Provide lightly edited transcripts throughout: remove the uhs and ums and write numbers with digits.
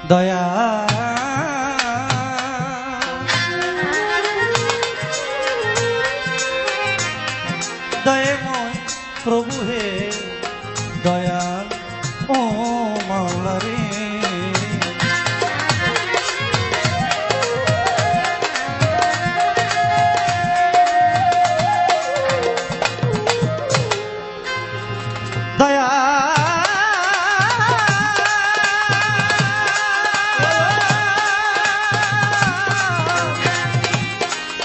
দয়া দয়াময় প্রভু হে দয়াল ও মাওলা রে দয়া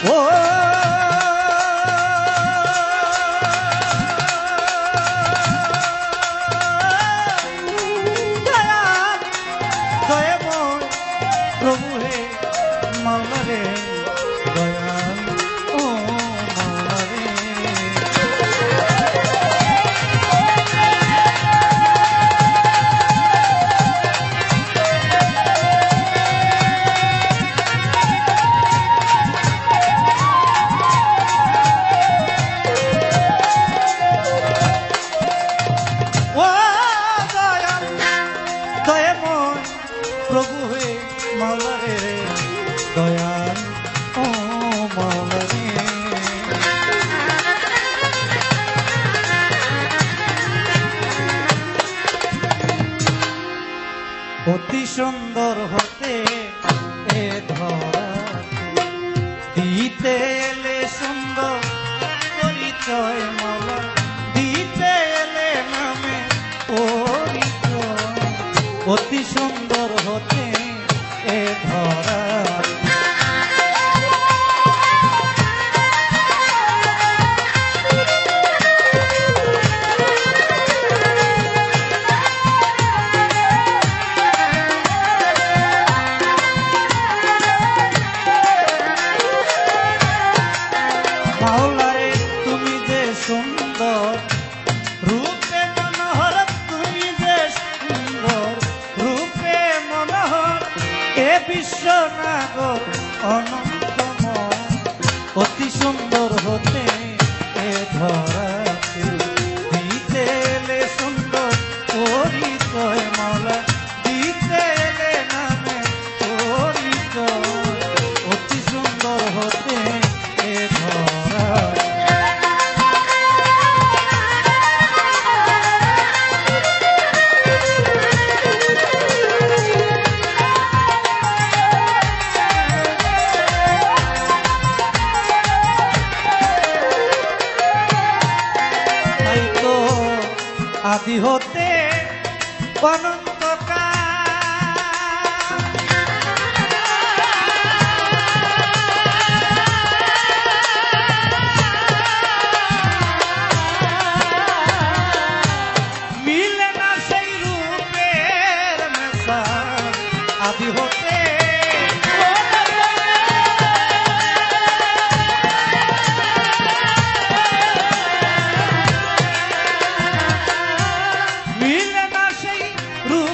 ও প্রভু হে মাওলা রে দয়াল ও মাওলা রে ও দয়াল দয়াময় প্রভু হে মাওলা রে দয়াল ও মাওলা রে অতি সুন্দর হতে এ ধরা দিতে এলে সুন্দর পরিচয় মাওলা দিতে এলে নামে পরিচয় অতি সুন্দর হতে এ ধরা মাওলা রে তুমি যে সুন্দর রূপে মনোহর তুমি যে সুন্দর রূপে মনোহর এ বিশ্বনাগর অনন্তময় অতি সুন্দর হতে এ ধরাতে দিতে এলে সুন্দর পরিচয় মাওলা দিতে এলে নামে পরিচয় অতি সুন্দর হতে এ ধরা আদি হতে অনন্তকাল মিলে না সেই রূপের মেশা আদি হতে মিলে না সেই রূপ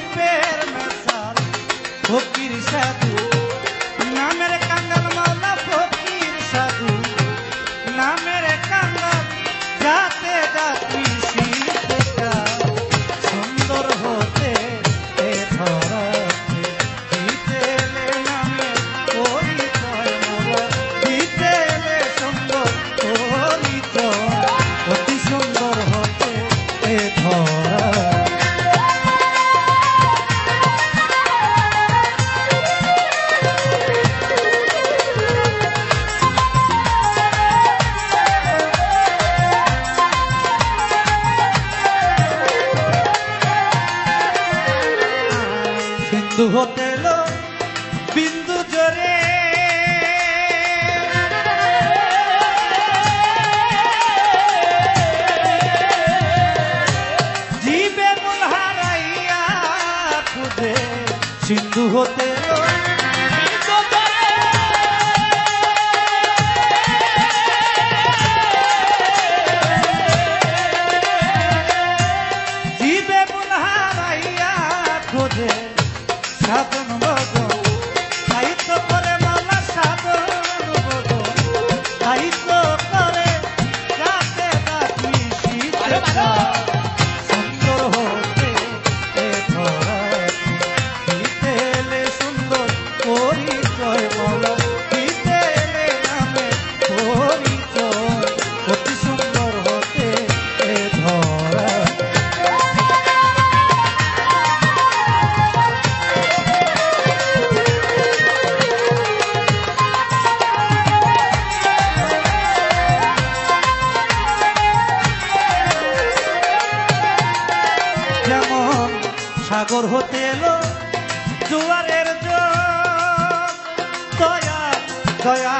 দয়া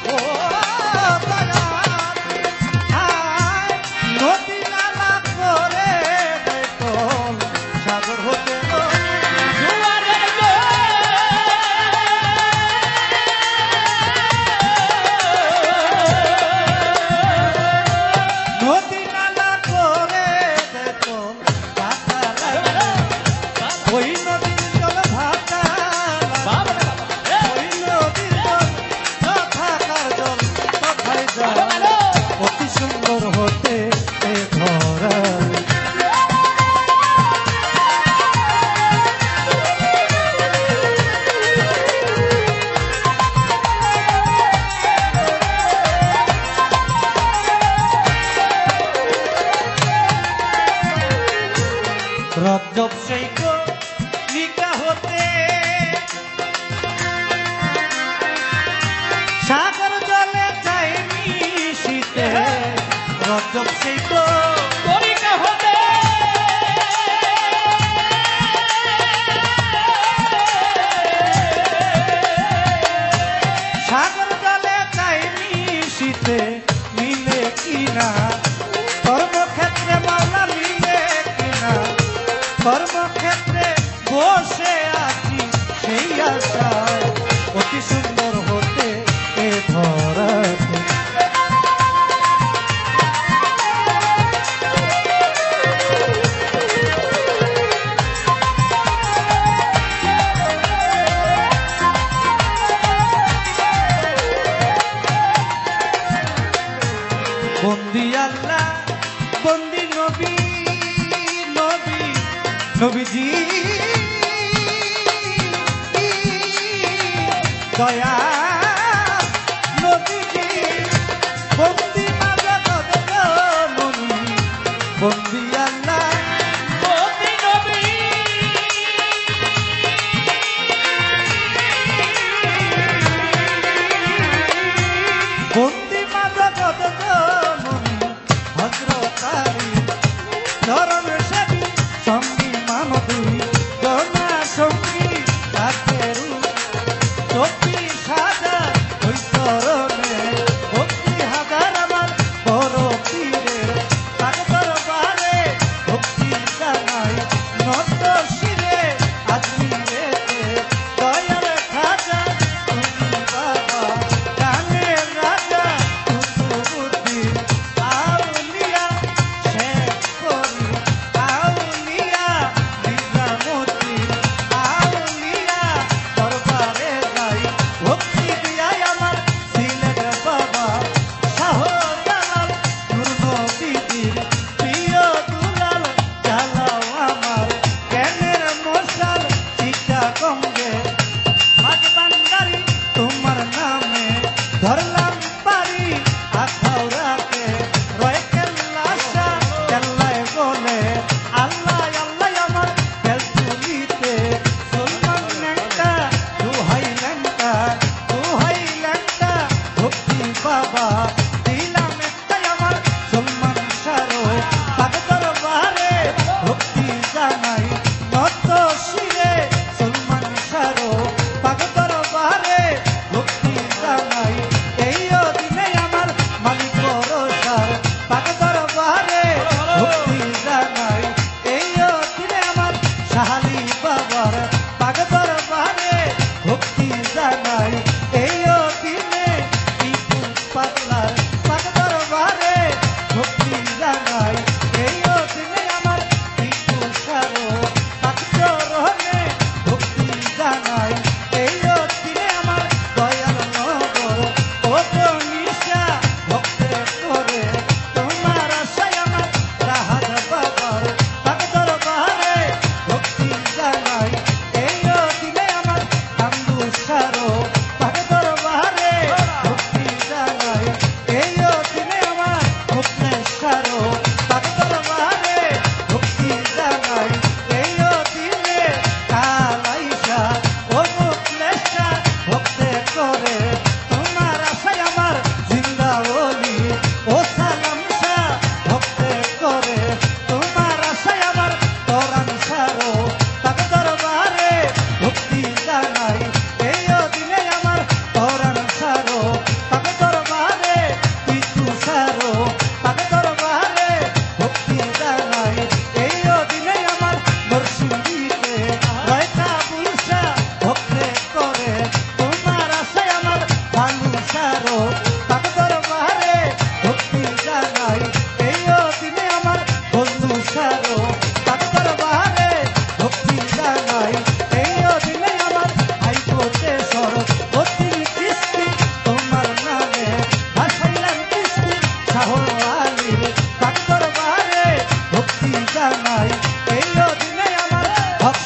ও দয়া আয় নদী নালা করে দেখো সাগর হতে নদী নালা করে দেখো ভাটা লাগে ওই নদীর জল ভাটা লাগে ওই নদীর জল থাকার জল কোথায় যায় অতি সুন্দর হতে এ ধরা রজব সেই নিকা হতে সাগর জলে চাই মিশিতে রজব সেই নিকা হতে সাগর জলে চাই মিশিতে মিলে কিনা কর্মক্ষেত্রে মাওলা মিলে কিনা কর্মক্ষেত্রে বসে আছি সেই আশায় অতি সুন্দর হতে এ ধরাতে বন্দি আল্লাহ বন্দি নবী নবী নবীজি দয়া নবীজি বন্দি মাঝে মনি বন্দি আল্লাহ বন্দি নবী বন্দি মাঝে মনি হযরত আলী ধরম সেবী সঙ্গী মামদী জনা সঙ্গী তাকেরু 24,000 ওই চরণে ভক্তি হাজার আমার বড় পীরের তার দরবারে ভক্তি জানাই নত শিরে আজমিরেতে দয়ার খাজা তুমি বাবা গানের রাজা কুতুবুদ্দিন আউলিয়া শেখ করি আউলিয়া নিজামুদ্দিন আউলিয়া দরবারে যাই ভক্তি দিয়াই আমার সিলেট বাবা শাহজালাল নূর নবীজির প্রিয় দুলাল জ্বালাও আমার জ্ঞানের মশাল চিটাগঙ্গে মাঝবান্ডারি তোমার নামে ধরলাম পারি আখাউড়াকে রয় কেল্লা শাহ কেল্লায় বলে আল্লাহ আল্লাহ আমার বেলতুলিতে সুলমান ল্যাংটা দুহাই ল্যাংটা ভক্তি বাবা দিলাম একটাই আমার সুলমান সারো পাক দরবারে ভক্তি জানাই নত শিরে সুলমান সারো পাক দরবারে ভক্তি জানাই এই দিনে আমার মালিক বরসার পাক দরবারে ভক্তি জানাই এই দিনে আমার সাহালি বাবার পাক দরবারে ভক্তি জানাই এই দিনে টিপু পাতলার পাক দরবারে ভক্তি জানাই এই দিনে আমার টিপু সারো পাক চরণে ভক্তি জানাই এই দিনে আমার দয়াল নগর ও নিশা ভক্তে করে তোমার আশায় আমার রাহাত বাবার পাক দরবারে ভক্তি জানাই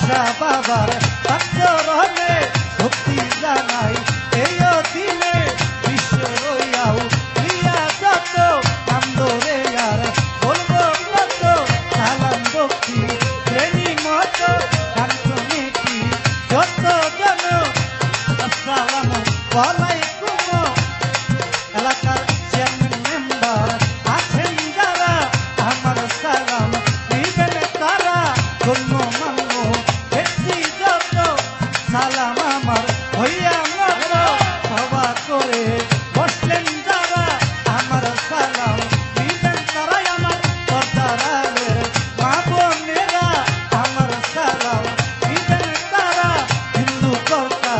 রাজা বাবার আচরণে ভক্তি জানাই এই দিনে বিশ্ব রইয়াও প্রিয়া যত কান্দরে আর বলবো কত সালাম ভক্তি প্রেমী মত কান্তনীতি যত জন আসসালামু আলাইকুম এলাকার চেয়ারম্যান মেম্বার আছেন যারা আমার সালাম নিবেন তারা জন্ম মান্য ব্যক্তি যত সালাম আমার হইয়া মত সভা করে বসলেন যারা আমার সালাম নিবেন তারাই আমার পর্দারালের মা বোনেরা আমার সালাম নিবেন তারা হিন্দু কর্তা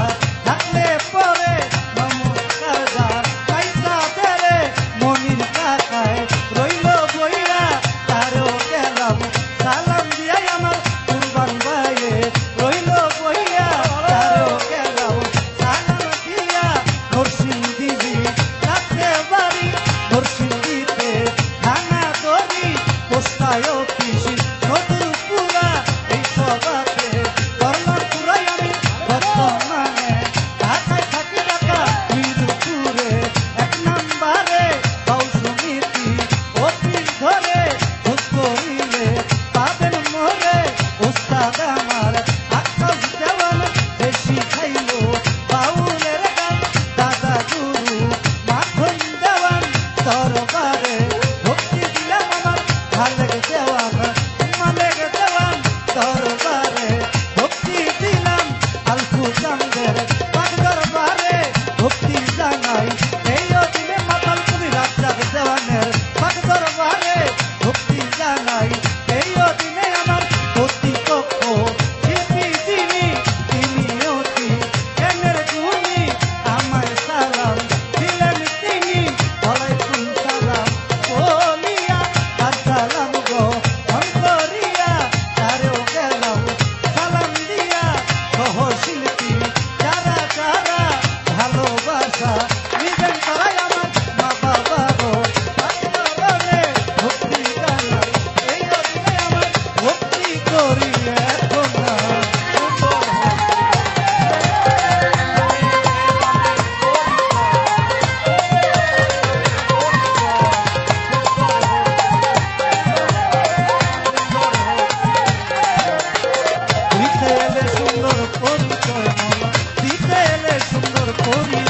থাকলে পরে নমস্কার যার কাইসা বেড়ে মনির কাকায় রইল বইরা তারও গেলাম সালাম দিয়াই আমার কুরবান ভাইয়ে রইল বইয়া তারও গেলাম সালাম দিয়া নরসিংদীজি কাছে বাড়ি নরসিংদীতে থানা দড়ি পোস্টায় অফিস নদুরপুরা এই সভাতে করলাম পুরাই আমি বর্তমানে ঢাকায় থাকি ঢাকা মিরপুরে এক নাম্বারে বাউ সমিতি অফিস ধরে খোঁজ করিলে পাবেন মোরে ওস্তাদ আমার আকাশ দেওয়ান বেশি খাইলো বাউলের গান দাদা গুরু মাখন দেওয়ান দরবারে ভক্তি দিলাম আমার খালেক দেওয়ান মালেক দেওয়ান দরবারে ভক্তি দিলাম আলফু চান্দের পাক দরবারে ভক্তি জানাই এই দিনে মাতালপুরি রাজ্জাক দেওয়ানের পাক দরবারে ভক্তি জানাই এই দিনে আমার প্রতিপক্ষ শিল্পী যিনি তিনি অতি এনের গুণী আমায় সালাম দিলেন তিনি ওয়ালাইকুম সালাম বলিয়া আর সালাম গো অন্তরিয়া তারেও গেলাম সালাম দিয়া সহ শিল্পী যারা যারা ভালোবাসা নিবেন তারাই আমার মা বাবারও আচরণে ভক্তি জানাই এই দিনে আমার ভক্তি করি এখন না দিতে এলে সুন্দর পরিচয় মালা দিতে এলে সুন্দর পরিচয়